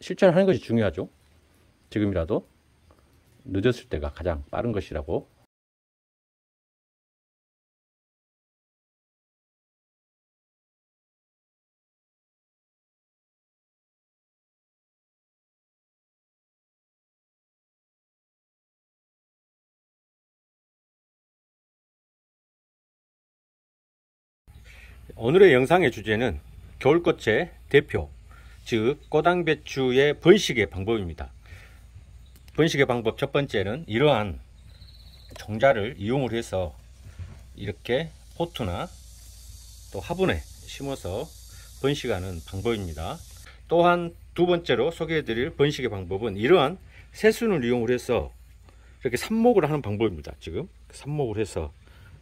실천하는 것이 중요하죠. 지금이라도 늦었을 때가 가장 빠른 것이라고. 오늘의 영상의 주제는 겨울꽃의 대표, 즉 꼬당배추의 번식의 방법입니다. 번식의 방법 첫 번째는 이러한 종자를 이용을 해서 이렇게 포트나 또 화분에 심어서 번식하는 방법입니다. 또한 두 번째로 소개해 드릴 번식의 방법은 이러한 새순을 이용을 해서 이렇게 삽목을 하는 방법입니다. 지금 삽목을 해서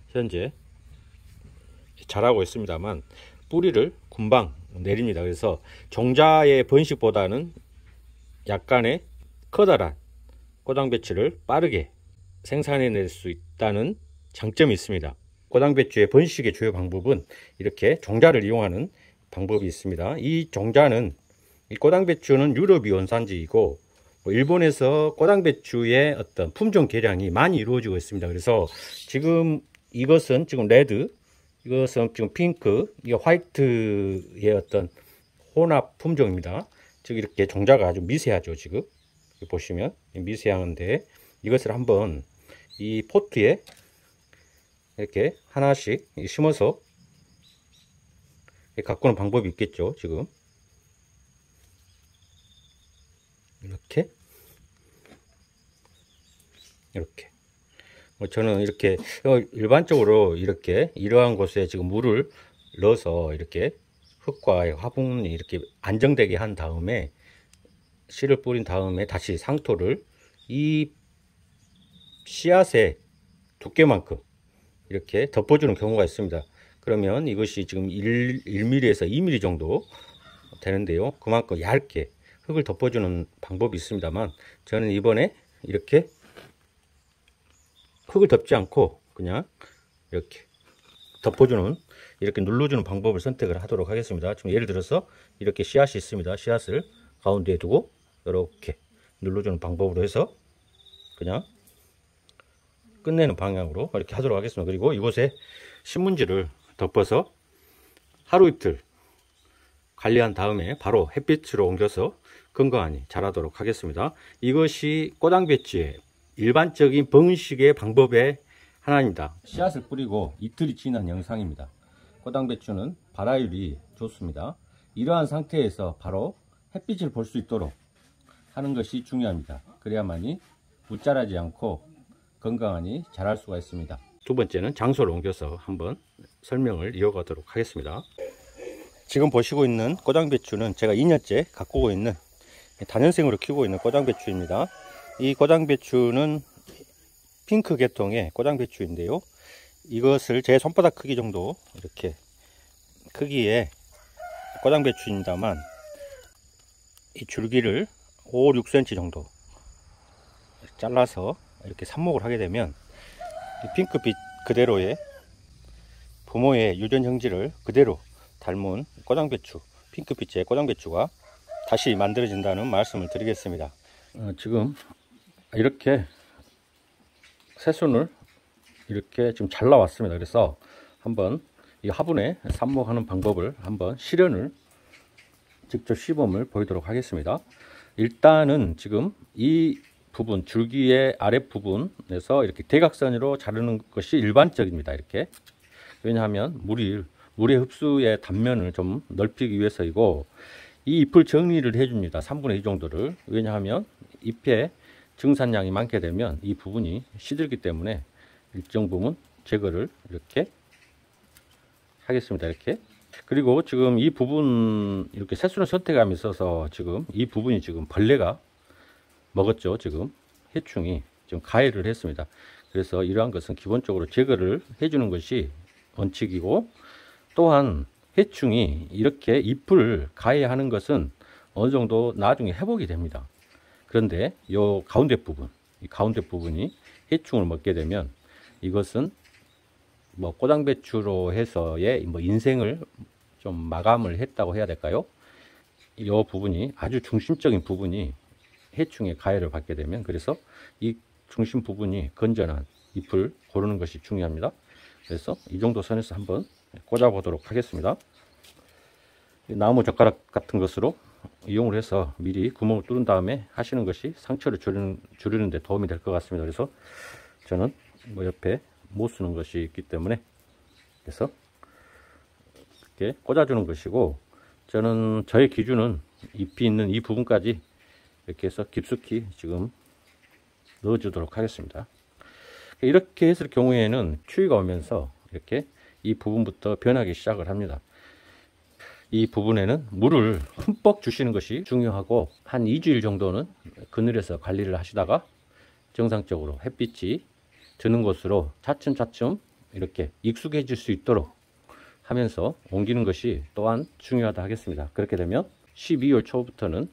현재 자라고 있습니다만 뿌리를 금방 내립니다. 그래서 종자의 번식보다는 약간의 커다란 꼬당배추를 빠르게 생산해낼 수 있다는 장점이 있습니다. 꼬당배추의 번식의 주요 방법은 이렇게 종자를 이용하는 방법이 있습니다. 이 종자는, 이 꼬당배추는 유럽이 원산지이고 일본에서 꼬당배추의 어떤 품종 개량이 많이 이루어지고 있습니다. 그래서 지금 이것은 지금 레드, 이것은 지금 핑크, 이게 화이트의 어떤 혼합 품종입니다. 즉 이렇게 종자가 아주 미세하죠. 지금 보시면 미세한데, 이것을 한번 이 포트에 이렇게 하나씩 심어서 가꾸는 방법이 있겠죠. 지금 이렇게 저는 이렇게 일반적으로 이렇게 이러한 곳에 지금 물을 넣어서 이렇게 흙과 화분이 이렇게 안정되게 한 다음에 씨를 뿌린 다음에 다시 상토를 이 씨앗의 두께만큼 이렇게 덮어주는 경우가 있습니다. 그러면 이것이 지금 1mm에서 2mm 정도 되는데요. 그만큼 얇게 흙을 덮어주는 방법이 있습니다만, 저는 이번에 이렇게 흙을 덮지 않고 그냥 이렇게 덮어주는, 이렇게 눌러주는 방법을 선택을 하도록 하겠습니다. 지금 예를 들어서 이렇게 씨앗이 있습니다. 씨앗을 가운데에 두고 이렇게 눌러주는 방법으로 해서 그냥 끝내는 방향으로 이렇게 하도록 하겠습니다. 그리고 이곳에 신문지를 덮어서 하루 이틀 관리한 다음에 바로 햇빛으로 옮겨서 건강하니 자라도록 하겠습니다. 이것이 꼬당배추의 일반적인 번식의 방법의 하나입니다. 씨앗을 뿌리고 이틀이 지난 영상입니다. 꼬당배추는 발화율이 좋습니다. 이러한 상태에서 바로 햇빛을 볼 수 있도록 하는 것이 중요합니다. 그래야만이 무자라지 않고 건강하니 자랄 수가 있습니다. 두 번째는 장소를 옮겨서 한번 설명을 이어가도록 하겠습니다. 지금 보시고 있는 꼬당배추는 제가 2년째 가꾸고 있는 다년생으로 키우고 있는 꼬당배추입니다. 이 꼬당배추는 핑크 계통의 꼬당배추인데요. 이것을 제 손바닥 크기 정도 이렇게 크기의 꼬당배추입니다만, 이 줄기를 5, 6cm 정도 잘라서 이렇게 삽목을 하게 되면 이 핑크빛 그대로의 부모의 유전 형질을 그대로 닮은 꼬당배추, 핑크빛의 꼬당배추가 다시 만들어진다는 말씀을 드리겠습니다. 지금 이렇게 새순을 이렇게 지금 잘라왔습니다. 그래서 한번 이 화분에 삽목하는 방법을 한번 실현을 직접 시범을 보이도록 하겠습니다. 일단은 지금 이 부분, 줄기의 아랫부분에서 이렇게 대각선으로 자르는 것이 일반적입니다. 이렇게. 왜냐하면 물의 흡수의 단면을 좀 넓히기 위해서이고, 이 잎을 정리를 해줍니다. 3분의 2 정도를. 왜냐하면 잎에 증산량이 많게 되면 이 부분이 시들기 때문에 일정 부분 제거를 이렇게 하겠습니다. 이렇게. 그리고 지금 이 부분 이렇게 새순을 선택함에 있어서 지금 이 부분이 지금 벌레가 먹었죠. 지금 해충이 지금 가해를 했습니다. 그래서 이러한 것은 기본적으로 제거를 해주는 것이 원칙이고, 또한 해충이 이렇게 잎을 가해하는 것은 어느 정도 나중에 회복이 됩니다. 그런데 이 가운데 부분, 이 가운데 부분이 해충을 먹게 되면 이것은 뭐 꼬당배추로 해서의 뭐 인생을 좀 마감을 했다고 해야 될까요? 이 부분이 아주 중심적인 부분이 해충의 가해를 받게 되면, 그래서 이 중심 부분이 건전한 잎을 고르는 것이 중요합니다. 그래서 이 정도 선에서 한번 꽂아 보도록 하겠습니다. 나무 젓가락 같은 것으로 이용을 해서 미리 구멍을 뚫은 다음에 하시는 것이 상처를 줄이는 데 도움이 될 것 같습니다. 그래서 저는 뭐 옆에 못 쓰는 것이 있기 때문에 그래서 이렇게 꽂아주는 것이고, 저는 저의 기준은 잎이 있는 이 부분까지 이렇게 해서 깊숙이 지금 넣어주도록 하겠습니다. 이렇게 했을 경우에는 추위가 오면서 이렇게 이 부분부터 변하기 시작을 합니다. 이 부분에는 물을 흠뻑 주시는 것이 중요하고, 한 2주일 정도는 그늘에서 관리를 하시다가 정상적으로 햇빛이 드는 곳으로 차츰차츰 이렇게 익숙해질 수 있도록 하면서 옮기는 것이 또한 중요하다 하겠습니다. 그렇게 되면 12월 초부터는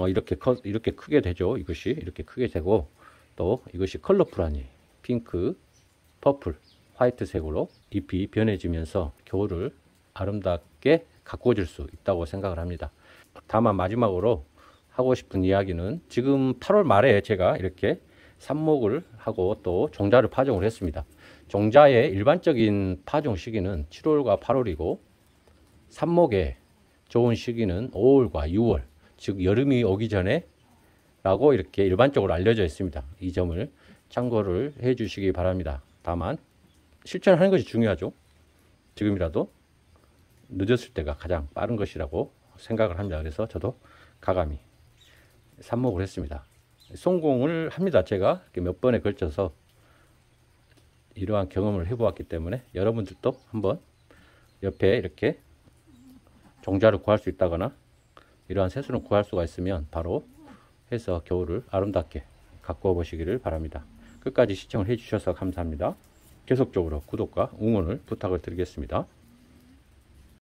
이렇게 크게 되죠. 이것이 이렇게 크게 되고, 또 이것이 컬러풀하니 핑크, 퍼플, 화이트 색으로 잎이 변해지면서 겨울을 아름답게 가꿔줄 수 있다고 생각을 합니다. 다만 마지막으로 하고 싶은 이야기는, 지금 8월 말에 제가 이렇게 삽목을 하고 또 종자를 파종을 했습니다. 종자의 일반적인 파종 시기는 7월과 8월이고 삽목의 좋은 시기는 5월과 6월, 즉 여름이 오기 전에 라고 이렇게 일반적으로 알려져 있습니다. 이 점을 참고를 해 주시기 바랍니다. 다만 실천하는 것이 중요하죠. 지금이라도 늦었을 때가 가장 빠른 것이라고 생각을 합니다. 그래서 저도 가감히 삽목을 했습니다. 성공을 합니다. 제가 몇 번에 걸쳐서 이러한 경험을 해보았기 때문에 여러분들도 한번 옆에 이렇게 종자를 구할 수 있다거나 이러한 새수를 구할 수가 있으면 바로 해서 겨울을 아름답게 가꾸어 보시기를 바랍니다. 끝까지 시청을 해 주셔서 감사합니다. 계속적으로 구독과 응원을 부탁을 드리겠습니다.